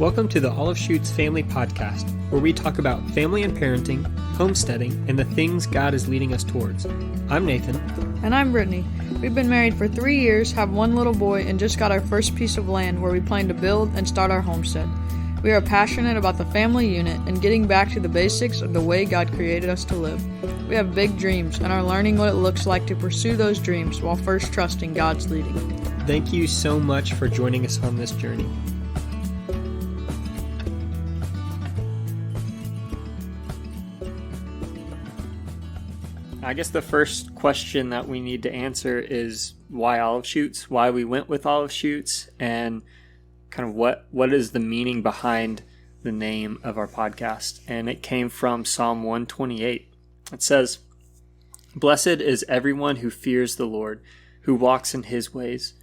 Welcome to the Olive Shoots Family Podcast, where we talk about family and parenting, homesteading, and the things God is leading us towards. I'm Nathan. And I'm Brittany. We've been married for 3 years, have one little boy, and just got our first piece of land where we plan to build and start our homestead. We are passionate about the family unit and getting back to the basics of the way God created us to live. We have big dreams and are learning what it looks like to pursue those dreams while first trusting God's leading. Thank you so much for joining us on this journey. I guess the first question that we need to answer is why Olive Shoots, why we went with Olive Shoots, and kind of what is the meaning behind the name of our podcast. And it came from Psalm 128. It says, "Blessed is everyone who fears the Lord, who walks in his ways.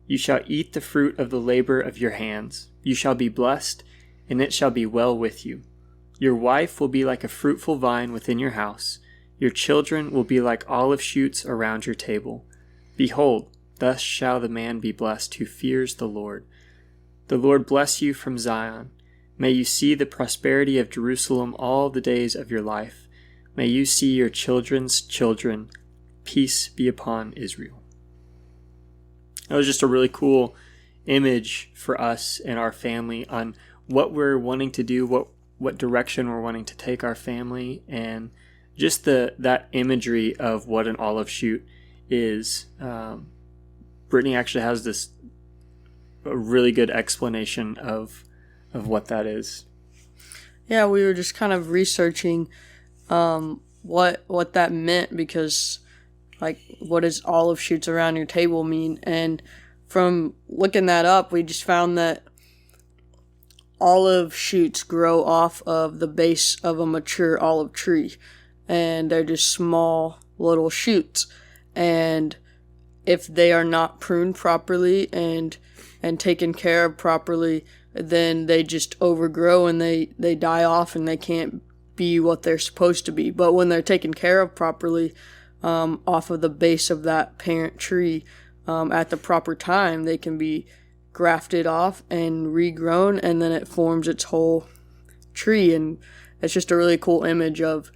You shall eat the fruit of the labor of your hands. You shall be blessed, and it shall be well with you. Your wife will be like a fruitful vine within your house. Your children will be like olive shoots around your table. Behold, thus shall the man be blessed who fears the Lord. The Lord bless you from Zion. May you see the prosperity of Jerusalem all the days of your life. May you see your children's children. Peace be upon Israel." That was just a really cool image for us and our family on what we're wanting to do, what direction we're wanting to take our family, and just that imagery of what an olive shoot is. Brittany actually has a really good explanation of what that is. Yeah, we were just kind of researching what that meant, because what does olive shoots around your table mean? And from looking that up, we just found that olive shoots grow off of the base of a mature olive tree. And they're just small little shoots. And if they are not pruned properly and taken care of properly, then they just overgrow and they die off and they can't be what they're supposed to be. But when they're taken care of properly, off of the base of that parent tree, at the proper time, they can be grafted off and regrown, and then it forms its whole tree. And it's just a really cool image of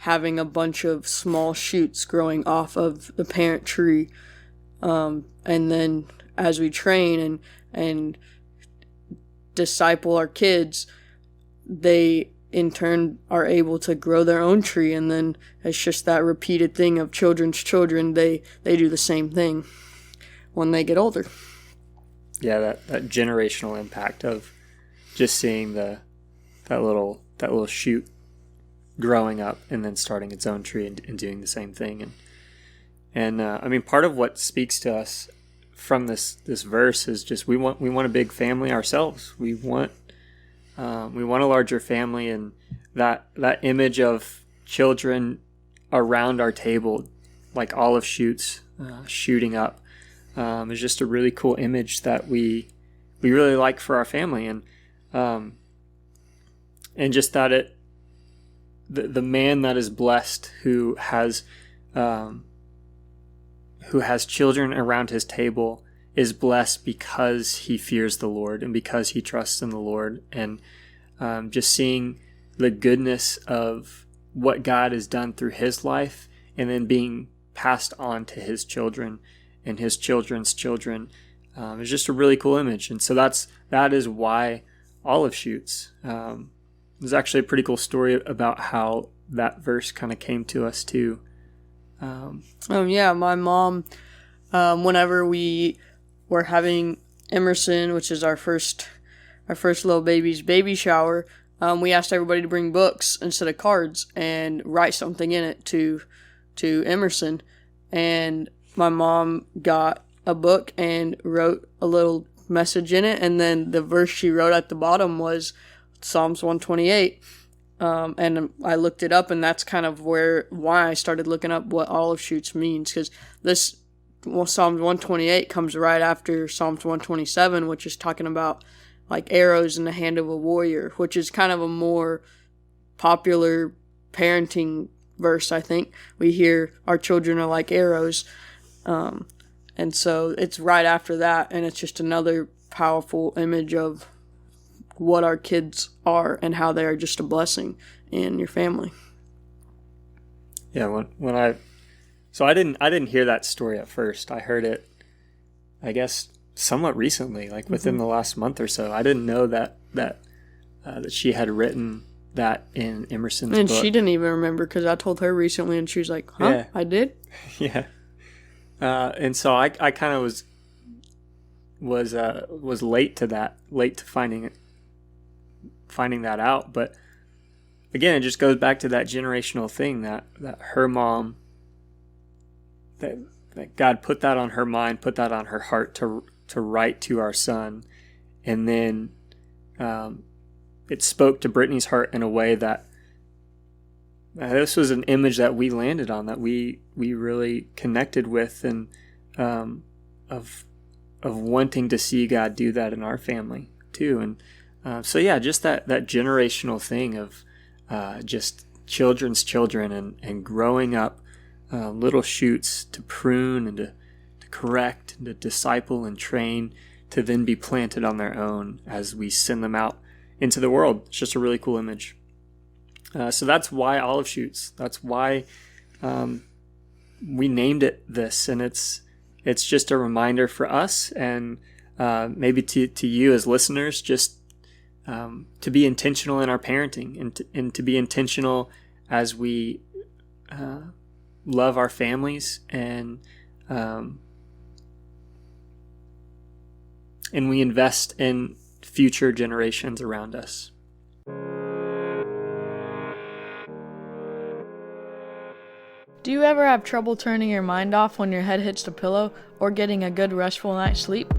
having a bunch of small shoots growing off of the parent tree. And then as we train and disciple our kids, they in turn are able to grow their own tree. And then it's just that repeated thing of children's children. They do the same thing when they get older. Yeah, that generational impact of just seeing that little shoot growing up and then starting its own tree and doing the same thing. And I mean, part of what speaks to us from this verse is just we want a big family ourselves. We want a larger family, and that image of children around our table like olive shoots shooting up is just a really cool image that we really like for our family. And just that the man that is blessed who has children around his table is blessed because he fears the Lord and because he trusts in the Lord. And just seeing the goodness of what God has done through his life and then being passed on to his children and his children's children is just a really cool image. And so that is why olive shoots. There's actually a pretty cool story about how that verse kind of came to us too. Yeah, my mom, whenever we were having Emerson, which is our first little baby's baby shower, we asked everybody to bring books instead of cards and write something in it to Emerson. And my mom got a book and wrote a little message in it, and then the verse she wrote at the bottom was Psalms 128. And I looked it up, and that's kind of why I started looking up what olive shoots means, because Psalms 128 comes right after Psalms 127, which is talking about like arrows in the hand of a warrior, which is kind of a more popular parenting verse. I think we hear our children are like arrows, and so it's right after that, and it's just another powerful image of what our kids are and how they are just a blessing in your family. Yeah, I didn't hear that story at first. I heard it, I guess, somewhat recently, like within the last month or so. I didn't know that she had written that in Emerson's and book. She didn't even remember because I told her recently, and she was like, "Huh, yeah. I did." Yeah, and so I kind of was late to finding that out. But again, it just goes back to that generational thing that her mom, that God put that on her mind, put that on her heart to write to our son, and then it spoke to Brittany's heart in a way that this was an image that we landed on, that we really connected with, and of wanting to see God do that in our family too. And so yeah, just that generational thing of just children's children and growing up little shoots to prune and to correct and to disciple and train, to then be planted on their own as we send them out into the world. It's just a really cool image. So that's why olive shoots. That's why we named it this, and it's just a reminder for us, and maybe to you as listeners, just to be intentional in our parenting, and to be intentional as we love our families, and we invest in future generations around us. Do you ever have trouble turning your mind off when your head hits the pillow, or getting a good restful night's sleep?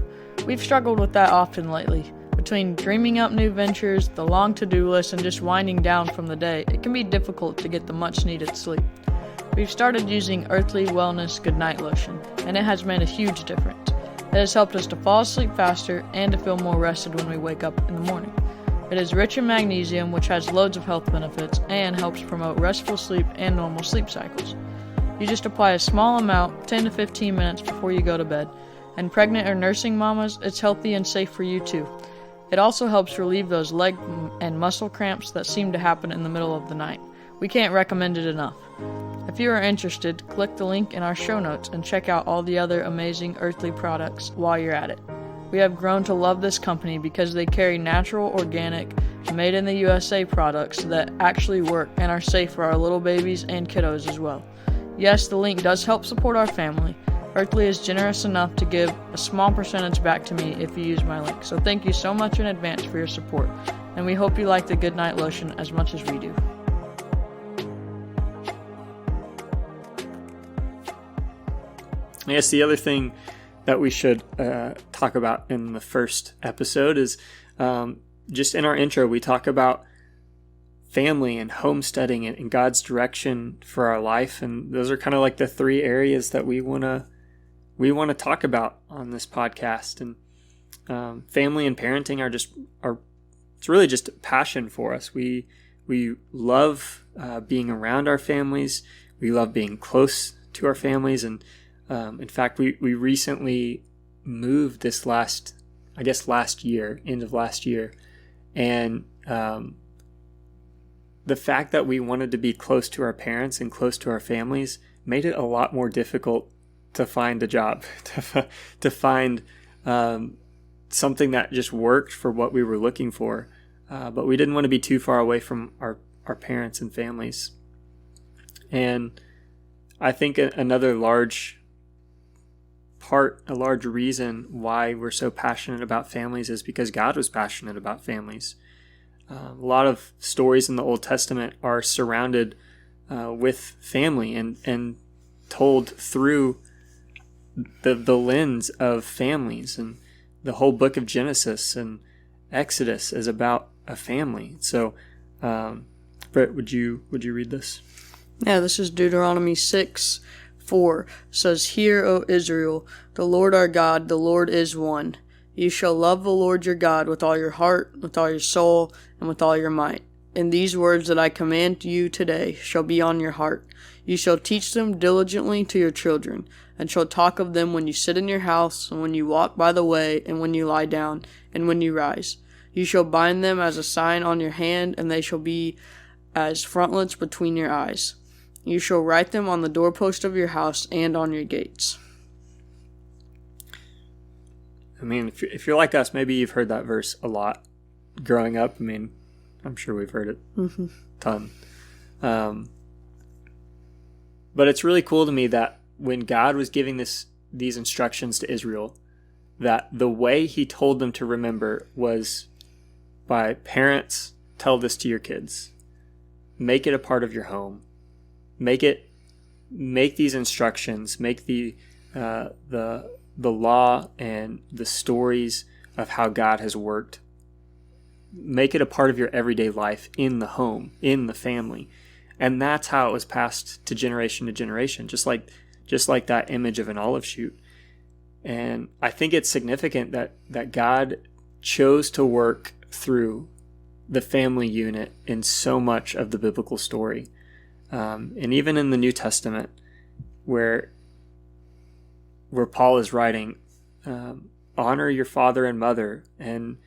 We've struggled with that often lately. Between dreaming up new ventures, the long to-do list, and just winding down from the day, it can be difficult to get the much-needed sleep. We've started using Earthly Wellness Goodnight Lotion, and it has made a huge difference. It has helped us to fall asleep faster and to feel more rested when we wake up in the morning. It is rich in magnesium, which has loads of health benefits and helps promote restful sleep and normal sleep cycles. You just apply a small amount, 10 to 15 minutes before you go to bed. And pregnant or nursing mamas, it's healthy and safe for you too. It also helps relieve those leg and muscle cramps that seem to happen in the middle of the night. We can't recommend it enough. If you are interested, click the link in our show notes and check out all the other amazing Earthly products while you're at it. We have grown to love this company because they carry natural, organic, made in the USA products that actually work and are safe for our little babies and kiddos as well. Yes, the link does help support our family. Earthly is generous enough to give a small percentage back to me if you use my link. So thank you so much in advance for your support. And we hope you like the Goodnight Lotion as much as we do. Yes, the other thing that we should talk about in the first episode is just in our intro, we talk about family and homesteading and God's direction for our life, and those are kind of like the three areas that we want to talk about on this podcast. And family and parenting are it's really just a passion for us. We love being around our families. We love being close to our families, and in fact, we recently moved this last year, end of last year, and the fact that we wanted to be close to our parents and close to our families made it a lot more difficult to find a job, to find something that just worked for what we were looking for. But we didn't want to be too far away from our parents and families. And I think another large reason why we're so passionate about families is because God was passionate about families. A lot of stories in the Old Testament are surrounded with family and told through the lens of families, and the whole book of Genesis and Exodus is about a family. So, Brett, would you read this? Yeah, this is Deuteronomy 6:4. Says, "Hear, O Israel, the Lord our God, the Lord is one. You shall love the Lord your God with all your heart, with all your soul, and with all your might. And these words that I command you today shall be on your heart. You shall teach them diligently to your children, and shall talk of them when you sit in your house, and when you walk by the way, and when you lie down, and when you rise. You shall bind them as a sign on your hand, and they shall be as frontlets between your eyes. You shall write them on the doorpost of your house and on your gates. I mean, if you're like us, maybe you've heard that verse a lot growing up. I mean, I'm sure we've heard it a ton. But it's really cool to me that when God was giving these instructions to Israel, that the way he told them to remember was by, parents, tell this to your kids. Make it a part of your home. Make these instructions, make the law and the stories of how God has worked, make it a part of your everyday life in the home, in the family. And that's how it was passed to generation, just like that image of an olive shoot. And I think it's significant that God chose to work through the family unit in so much of the biblical story. And even in the New Testament, where Paul is writing, honor your father and mother, and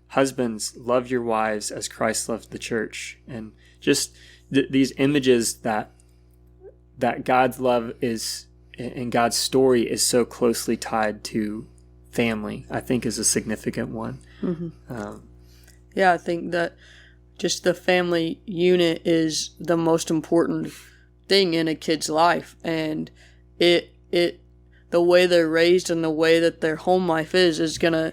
husbands, love your wives as Christ loved the church. And just these images that God's love is, and God's story is so closely tied to family, I think is a significant one. Mm-hmm. I think that just the family unit is the most important thing in a kid's life, and the way they're raised and the way that their home life is gonna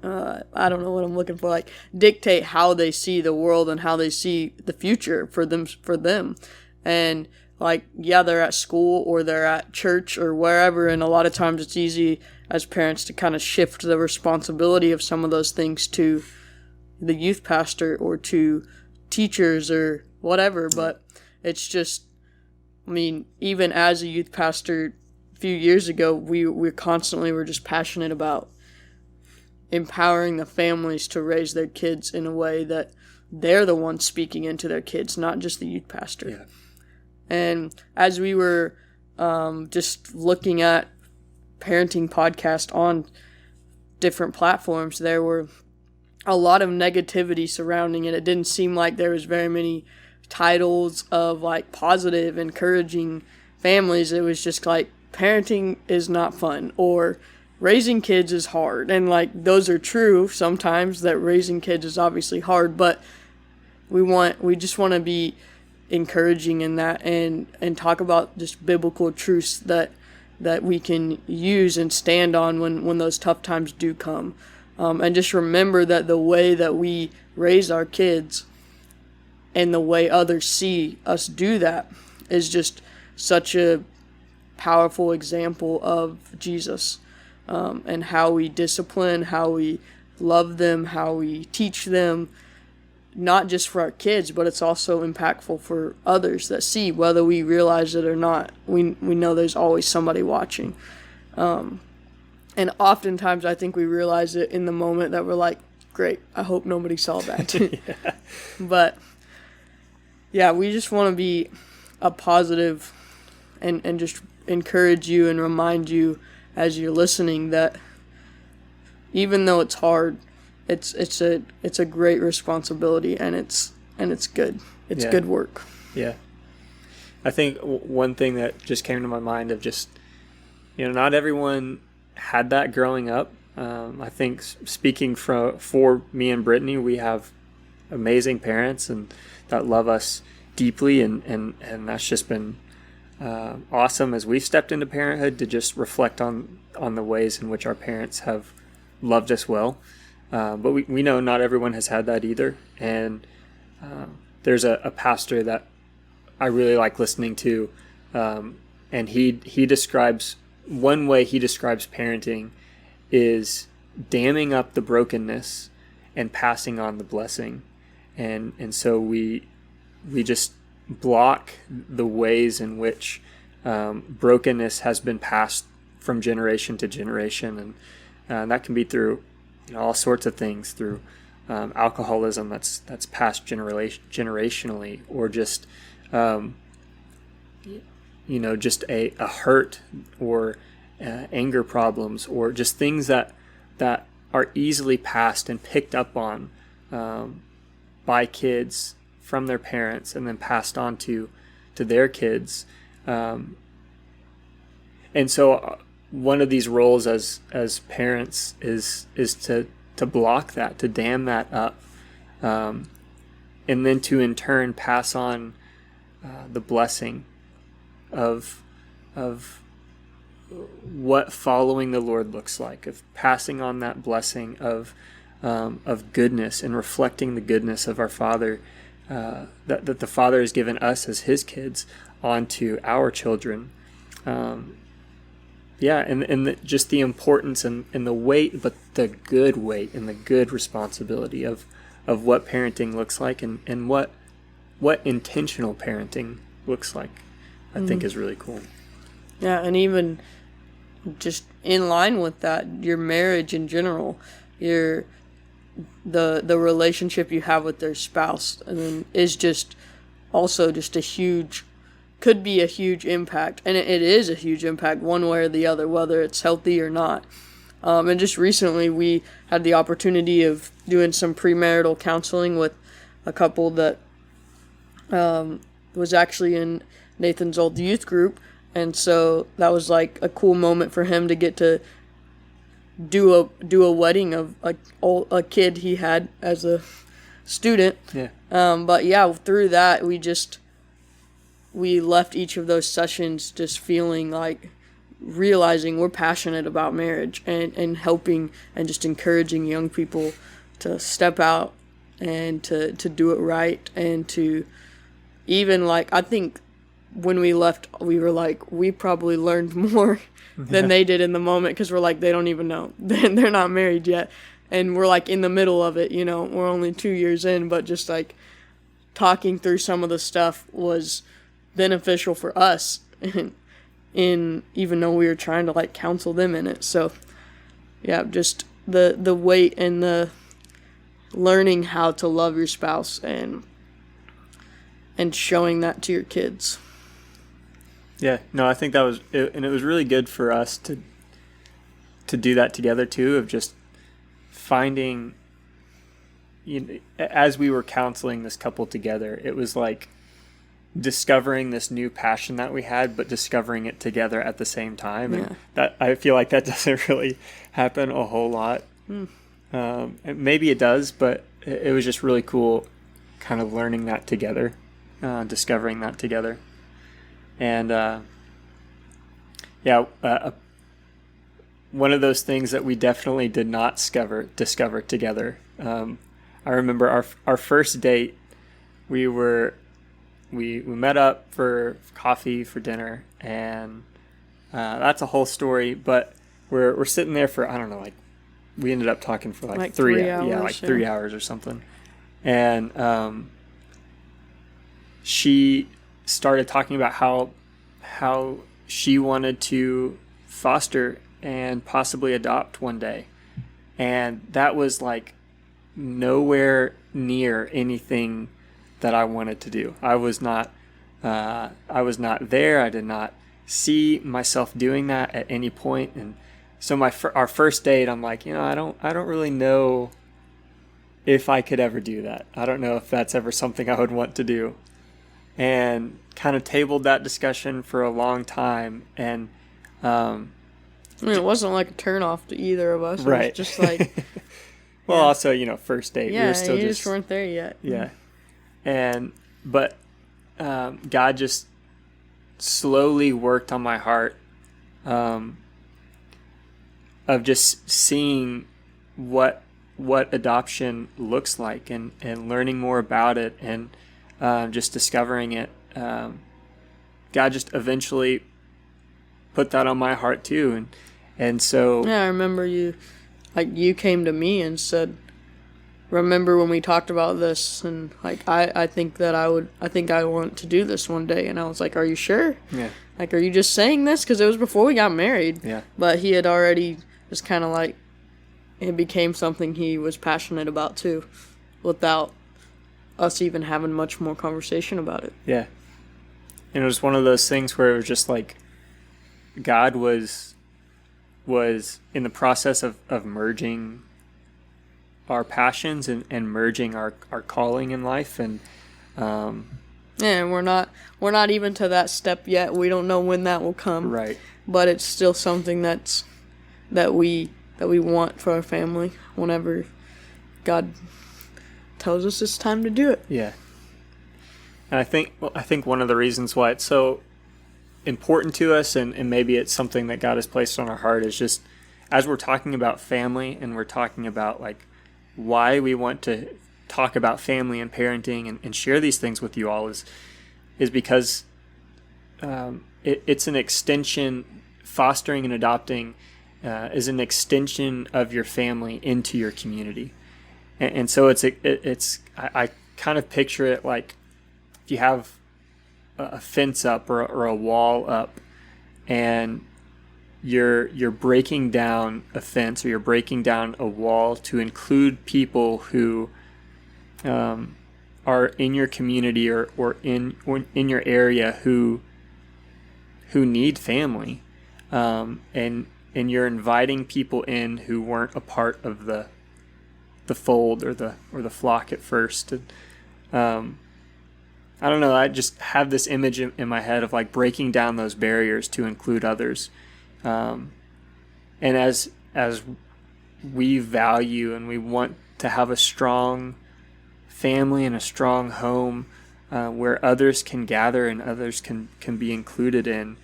I don't know what I'm looking for, like dictate how they see the world and how they see the future for them. And like, yeah, they're at school or they're at church or wherever, and a lot of times it's easy as parents to kind of shift the responsibility of some of those things to the youth pastor or to teachers or whatever. But it's just, I mean, even as a youth pastor a few years ago, we constantly were just passionate about empowering the families to raise their kids in a way that they're the ones speaking into their kids, not just the youth pastor. Yeah. And as we were just looking at parenting podcasts on different platforms, there were a lot of negativity surrounding it. It didn't seem like there was very many titles of like positive, encouraging families. It was just like, parenting is not fun, or raising kids is hard. And like, those are true sometimes, that raising kids is obviously hard, but we just want to be encouraging in that, and talk about just biblical truths that we can use and stand on when those tough times do come. And just remember that the way that we raise our kids and the way others see us do that is just such a powerful example of Jesus, and how we discipline, how we love them, how we teach them, not just for our kids, but it's also impactful for others that see, whether we realize it or not. We know there's always somebody watching. And oftentimes I think we realize it in the moment that we're like, great, I hope nobody saw that. Yeah. But yeah, we just want to be a positive and just encourage you and remind you as you're listening that even though it's hard, it's a great responsibility, and it's good. It's good work. Yeah. I think one thing that just came to my mind of just, not everyone had that growing up. I think speaking for me and Brittany, we have amazing parents and that love us deeply, and that's just been awesome as we've stepped into parenthood to just reflect on the ways in which our parents have loved us well. But we know not everyone has had that either. And there's a pastor that I really like listening to, and he describes, one way he describes parenting is damming up the brokenness and passing on the blessing. And so we just block the ways in which brokenness has been passed from generation to generation, and that can be through all sorts of things, through alcoholism that's passed generationally, or just just a hurt or anger problems, or just things that are easily passed and picked up on by kids from their parents and then passed on to their kids. And so one of these roles as parents is to block that, to dam that up, and then to in turn pass on the blessing of what following the Lord looks like, of passing on that blessing of goodness and reflecting the goodness of our Father, that the Father has given us as His kids onto our children. Just the importance and the weight, but the good weight and the good responsibility of what parenting looks like, and what intentional parenting looks like, I think is really cool. Yeah, and even just in line with that, your marriage in general, the relationship you have with their spouse, I mean, is just also just could be a huge impact, and it is a huge impact one way or the other, whether it's healthy or not. And just recently we had the opportunity of doing some premarital counseling with a couple that was actually in Nathan's old youth group, and so that was like a cool moment for him to get to do a wedding of a kid he had as a student. Yeah. But yeah, through that we left each of those sessions just feeling like realizing we're passionate about marriage and helping and just encouraging young people to step out and to do it right, and to even, like, I think when we left, we were like, we probably learned more than they did in the moment, because we're like, they don't even know. They're not married yet. And we're like in the middle of it, we're only 2 years in, but just like talking through some of the stuff was beneficial for us, in even though we were trying to like counsel them in it. So yeah, just the weight and the learning how to love your spouse and showing that to your kids. Yeah, no, I think that was it, and it was really good for us to do that together too, of just finding, as we were counseling this couple together, it was like discovering this new passion that we had, but discovering it together at the same time. And that, I feel like that doesn't really happen a whole lot. Maybe it does, but it was just really cool kind of learning that together, discovering that together. And one of those things that we definitely did not discover together. I remember our first date, we met up for coffee for dinner, and that's a whole story. But we're sitting there for, I don't know, like, we ended up talking for like 3 hours, 3 hours or something. And she started talking about how she wanted to foster and possibly adopt one day, and that was like nowhere near anything that I wanted to do. I was not there. I did not see myself doing that at any point. And so our first date, I'm like, I don't really know if I could ever do that. I don't know if that's ever something I would want to do. And kind of tabled that discussion for a long time. And it wasn't like a turnoff to either of us. Right. It was just like, well, also, first date. Yeah, we were still you just weren't there yet. Yeah. But God just slowly worked on my heart, of just seeing what adoption looks like, and learning more about it, and just discovering it. God just eventually put that on my heart too, and so yeah, I remember you came to me and said, remember when we talked about this, and like I think I want to do this one day, and I was like, are you sure? Yeah. Like, are you just saying this because it was before we got married? Yeah. But he had already just kind of like, it became something he was passionate about too, without us even having much more conversation about it. Yeah. And it was one of those things where it was just like God was was in the process of merging our passions and merging our calling in life. And And we're not even to that step yet. We don't know when that will come. right. But it's still something that we want for our family whenever God tells us it's time to do it. Yeah. And I think one of the reasons why it's so important to us, and maybe it's something that God has placed on our heart, is just as we're talking about family and we're talking about like why we want to talk about family and parenting and share these things with you all is because it's an extension. Fostering and adopting is an extension of your family into your community. And so I kind of picture it like if you have a fence up or a wall up, and you're breaking down a fence or you're breaking down a wall to include people who are in your community or in your area who need family, and you're inviting people in who weren't a part of the fold or the flock at first. And, I don't know. I just have this image in my head of like breaking down those barriers to include others. And as we value and we want to have a strong family and a strong home where others can gather and others can be included in,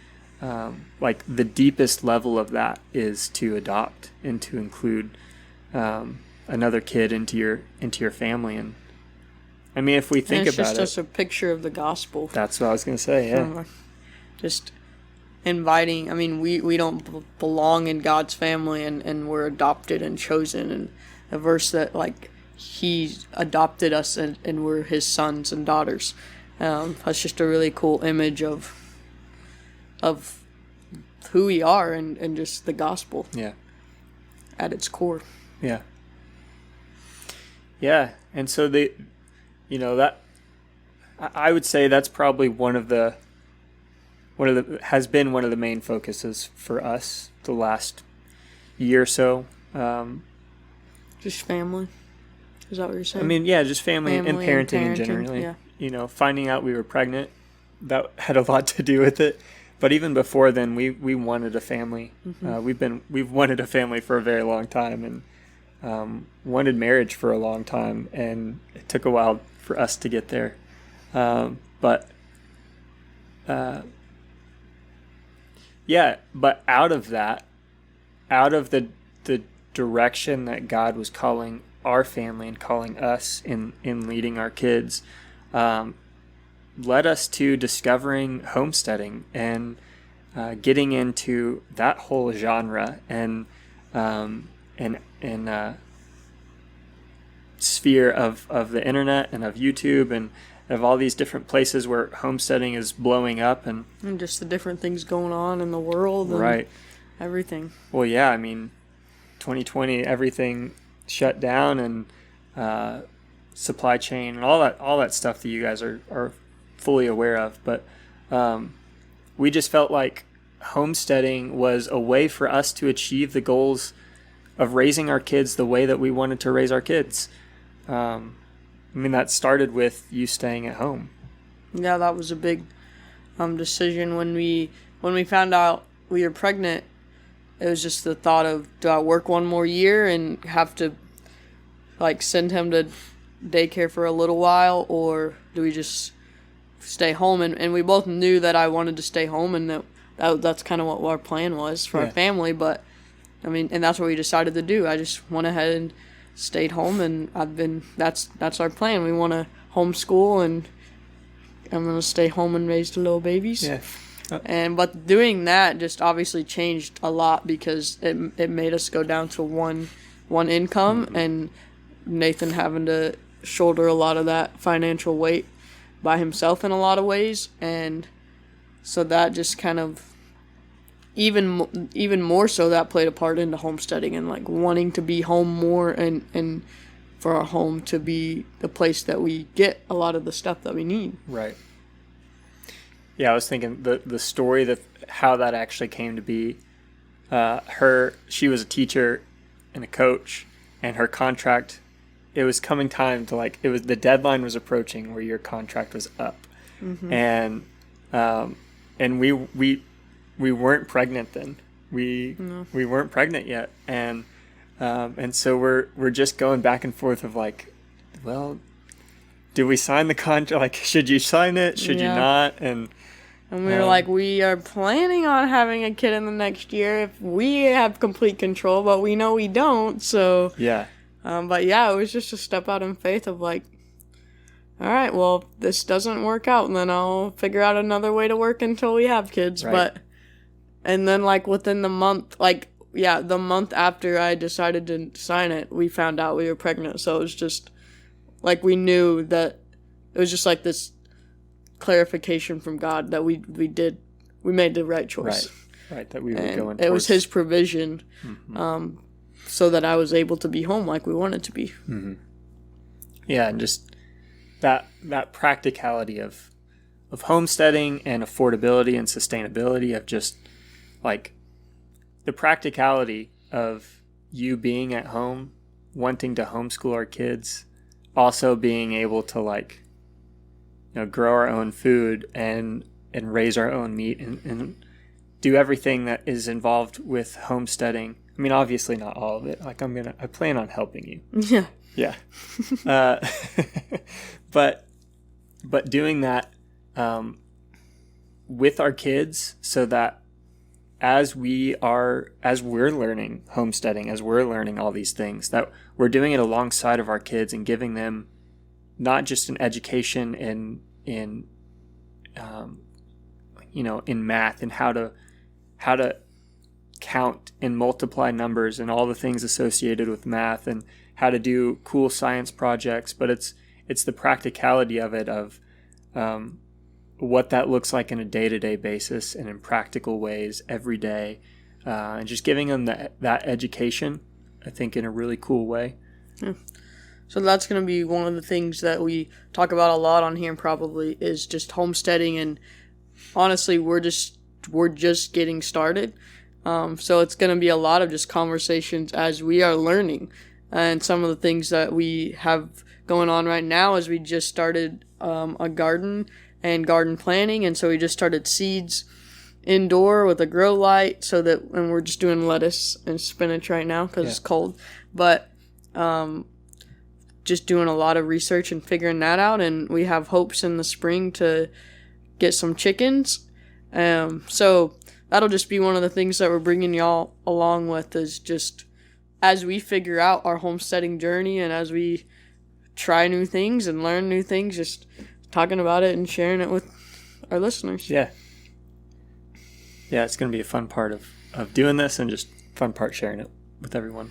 like the deepest level of that is to adopt and to include another kid into your family. And I mean, if we think it's about it, just a picture of the gospel. that's what I was going to say. Yeah. Just inviting. I mean, we don't belong in God's family, and we're adopted and chosen. And a verse that like He adopted us and we're His sons and daughters. That's just a really cool image of who we are and just the gospel. Yeah. At its core. Yeah. Yeah. And so that I would say that's probably one of the has been one of the main focuses for us the last year or so. Just family. Is that what you're saying? I mean, yeah, just family and parenting in general. Yeah. Finding out we were pregnant, that had a lot to do with it. But even before then, we wanted a family. Mm-hmm. We've wanted a family for a very long time, and wanted marriage for a long time, and it took a while for us to get there. But out of that, out of the direction that God was calling our family and calling us in leading our kids, led us to discovering homesteading and getting into that whole genre and sphere of the internet and of YouTube and of all these different places where homesteading is blowing up and just the different things going on in the world and right. Everything. Well, yeah, I mean, 2020, everything shut down, and supply chain and all that stuff that you guys are fully aware of. But we just felt like homesteading was a way for us to achieve the goals of raising our kids the way that we wanted to raise our kids. I mean, that started with you staying at home. Yeah, that was a big decision when we found out we were pregnant. It was just the thought of, do I work one more year and have to like send him to daycare for a little while, or do we just stay home? And we both knew that I wanted to stay home, and that's kind of what our plan was for our family. But I mean, and that's what we decided to do. I just went ahead and stayed home, and that's our plan. We want to homeschool, and I'm gonna stay home and raise the little babies. Yeah. But doing that just obviously changed a lot because it made us go down to one income, and Nathan having to shoulder a lot of that financial weight by himself in a lot of ways. And so that just kind of even more so that played a part into homesteading and like wanting to be home more and for our home to be the place that we get a lot of the stuff that we need. Right. Yeah, I was thinking the story how that actually came to be she was a teacher and a coach, and her contract, it was coming time to the deadline was approaching where your contract was up. And we weren't pregnant then. We weren't pregnant yet. And so we're just going back and forth of like, well, do we sign the contract? Like, should you sign it? Should you not? And we were like, we are planning on having a kid in the next year if we have complete control, but we know we don't. So yeah. But yeah, it was just a step out in faith of like, all right, well, this doesn't work out, and then I'll figure out another way to work until we have kids. Right. And then like within the month, the month after I decided to sign it, we found out we were pregnant. So it was just like we knew that it was just like this clarification from God that we made the right choice. Right. That we were going towards. It was His provision, so that I was able to be home like we wanted to be. Mm-hmm. Yeah, and just that practicality of homesteading and affordability and sustainability of just like the practicality of you being at home, wanting to homeschool our kids, also being able to like, grow our own food and raise our own meat and do everything that is involved with homesteading. I mean, obviously not all of it. Like I plan on helping you. Yeah. Yeah. But doing that with our kids so that as we're learning homesteading, as we're learning all these things, that we're doing it alongside of our kids and giving them not just an education in math and how to count and multiply numbers and all the things associated with math and how to do cool science projects, but it's the practicality of it, of what that looks like in a day-to-day basis and in practical ways every day, and just giving them that education, I think, in a really cool way. Yeah. So that's going to be one of the things that we talk about a lot on here, probably, is just homesteading, and honestly, we're just getting started. So it's going to be a lot of just conversations as we are learning. And some of the things that we have going on right now is we just started a garden and garden planning. And so we just started seeds indoor with a grow light and we're just doing lettuce and spinach right now because it's cold. But just doing a lot of research and figuring that out. And we have hopes in the spring to get some chickens. So that'll just be one of the things that we're bringing y'all along with, is just as we figure out our homesteading journey and as we try new things and learn new things, just talking about it and sharing it with our listeners. Yeah, it's going to be a fun part of doing this, and just fun part sharing it with everyone.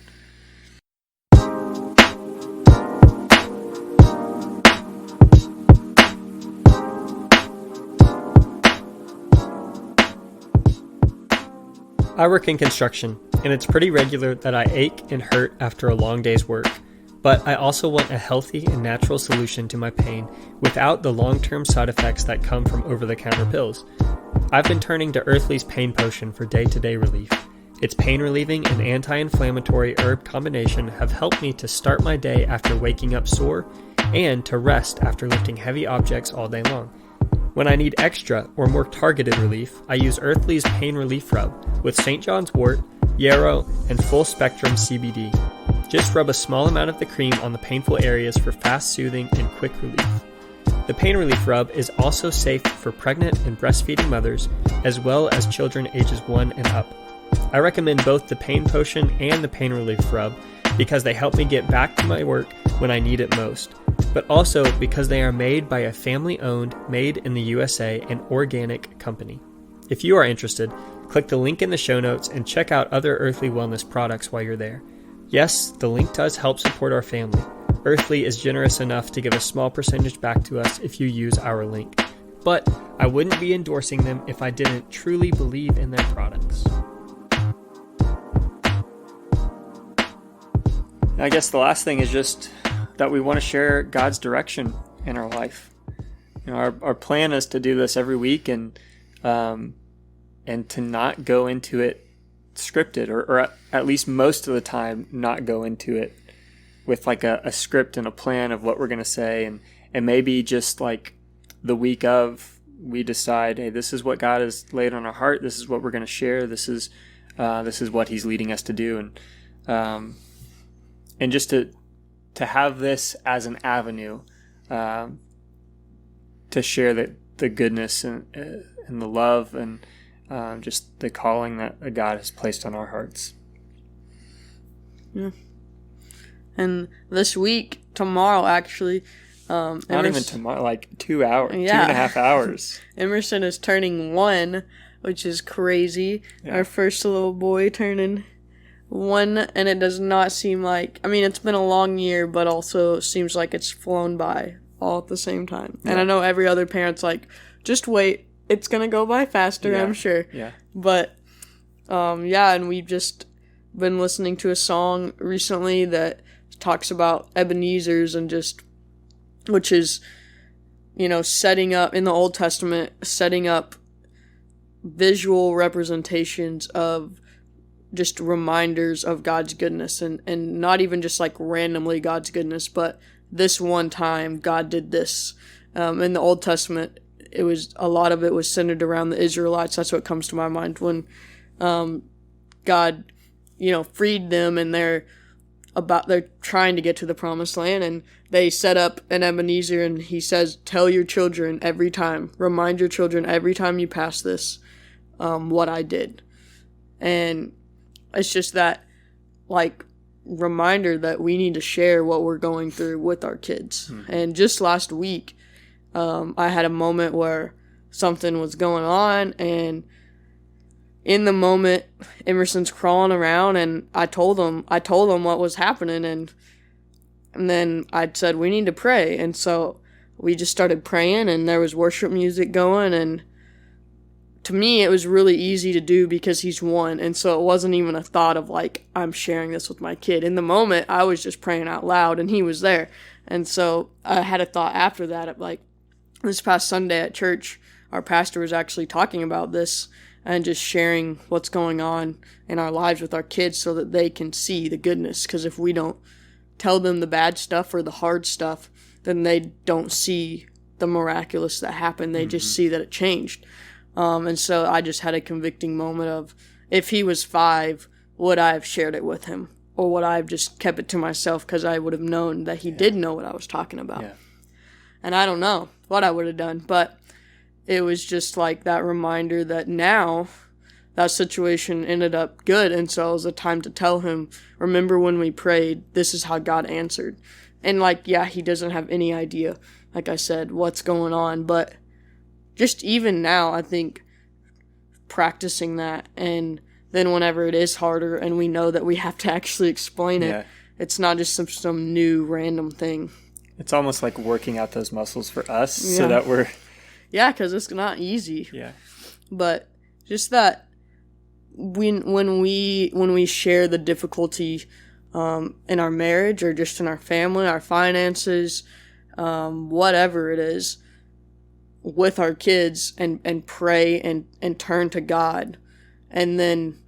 I work in construction, and it's pretty regular that I ache and hurt after a long day's work. But I also want a healthy and natural solution to my pain without the long-term side effects that come from over-the-counter pills. I've been turning to Earthly's Pain Potion for day-to-day relief. Its pain-relieving and anti-inflammatory herb combination have helped me to start my day after waking up sore and to rest after lifting heavy objects all day long. When I need extra or more targeted relief, I use Earthly's Pain Relief Rub with St. John's wort, yarrow, and full-spectrum CBD. Just rub a small amount of the cream on the painful areas for fast soothing and quick relief. The Pain Relief Rub is also safe for pregnant and breastfeeding mothers, as well as children ages 1 and up. I recommend both the Pain Potion and the Pain Relief Rub because they help me get back to my work when I need it most, but also because they are made by a family-owned, made in the USA, and organic company. If you are interested, click the link in the show notes and check out other Earthly Wellness products while you're there. Yes, the link does help support our family. Earthly is generous enough to give a small percentage back to us if you use our link. But I wouldn't be endorsing them if I didn't truly believe in their products. I guess the last thing is just that we want to share God's direction in our life. Our plan is to do this every week and to not go into it scripted, or at least most of the time not go into it with like a script and a plan of what we're going to say, and maybe just like the week of, we decide, hey, this is what God has laid on our heart, this is what we're going to share, this is what he's leading us to do, and just to have this as an avenue to share the goodness and the love and just the calling that God has placed on our hearts. Yeah. And this week, tomorrow actually, not even tomorrow, like 2 hours, yeah. 2.5 hours. Emerson is turning 1, which is crazy. Yeah. Our first little boy turning 1, and it does not seem like, I mean, it's been a long year, but also seems like it's flown by all at the same time. Yeah. And I know every other parent's like, just wait, it's gonna go by faster, yeah. I'm sure. Yeah. But, and we've just been listening to a song recently that talks about Ebenezer's, and just, which is, setting up, in the Old Testament, setting up visual representations of just reminders of God's goodness, and not even just like randomly God's goodness, but this one time God did this. In the Old Testament, it was, a lot of it was centered around the Israelites. That's what comes to my mind when God, freed them, and they're trying to get to the promised land, and they set up an Ebenezer, and he says, tell your children every time, remind your children every time you pass this, what I did. And it's just that, like, reminder that we need to share what we're going through with our kids. Mm-hmm. And just last week, I had a moment where something was going on, and in the moment, Emerson's crawling around, and I told him what was happening, and then I said, we need to pray. And so we just started praying, and there was worship music going, and to me, it was really easy to do because he's 1, and so it wasn't even a thought of, like, I'm sharing this with my kid. In the moment, I was just praying out loud, and he was there. And so I had a thought after that of, like, this past Sunday at church, our pastor was actually talking about this and just sharing what's going on in our lives with our kids so that they can see the goodness. Because if we don't tell them the bad stuff or the hard stuff, then they don't see the miraculous that happened. They just see that it changed. And so I just had a convicting moment of, if he was 5, would I have shared it with him? Or would I have just kept it to myself because I would have known that he did know what I was talking about? Yeah. And I don't know what I would have done, but it was just like that reminder that now that situation ended up good. And so it was a time to tell him, remember when we prayed, this is how God answered. And he doesn't have any idea, like I said, what's going on, but just even now, I think practicing that, and then whenever it is harder and we know that we have to actually explain it, it's not just some new random thing. It's almost like working out those muscles for us so that we're... Yeah, because it's not easy. Yeah. But just that when we share the difficulty in our marriage or just in our family, our finances, whatever it is, with our kids, and pray and turn to God, and then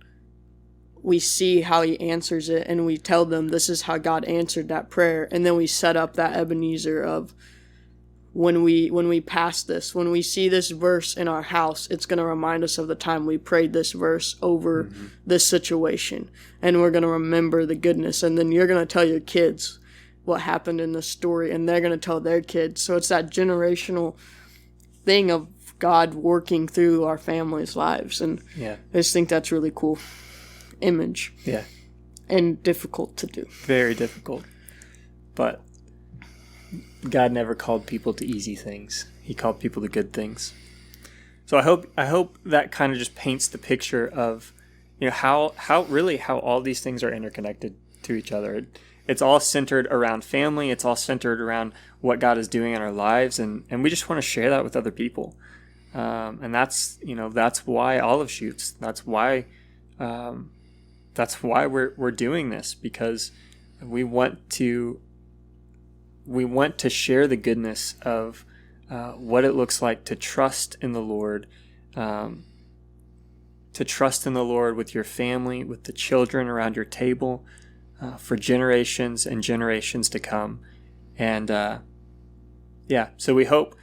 we see how he answers it, and we tell them this is how God answered that prayer, and then we set up that Ebenezer of when we pass this, when we see this verse in our house, it's going to remind us of the time we prayed this verse over this situation, and we're going to remember the goodness, and then you're going to tell your kids what happened in the story, and they're going to tell their kids. So it's that generational thing of God working through our families' lives, and I just think that's really cool image. Yeah. And difficult to do. Very difficult. But God never called people to easy things. He called people to good things. So I hope that kind of just paints the picture of, how all these things are interconnected to each other. It's all centered around family. It's all centered around what God is doing in our lives, and we just want to share that with other people. And that's why Olive Shoots. That's why we're doing this, because we want to share the goodness of what it looks like to trust in the Lord, to trust in the Lord with your family, with the children around your table, for generations and generations to come. And so we hope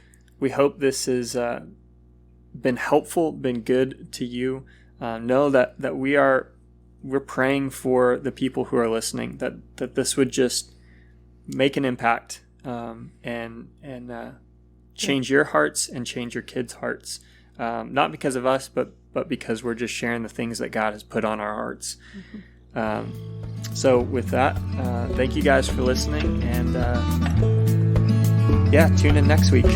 this has been helpful, been good to you. Know that we're praying for the people who are listening, that this would just make an impact and change your hearts and change your kids' hearts. Not because of us, but because we're just sharing the things that God has put on our hearts. So with that, thank you guys for listening, and tune in next week.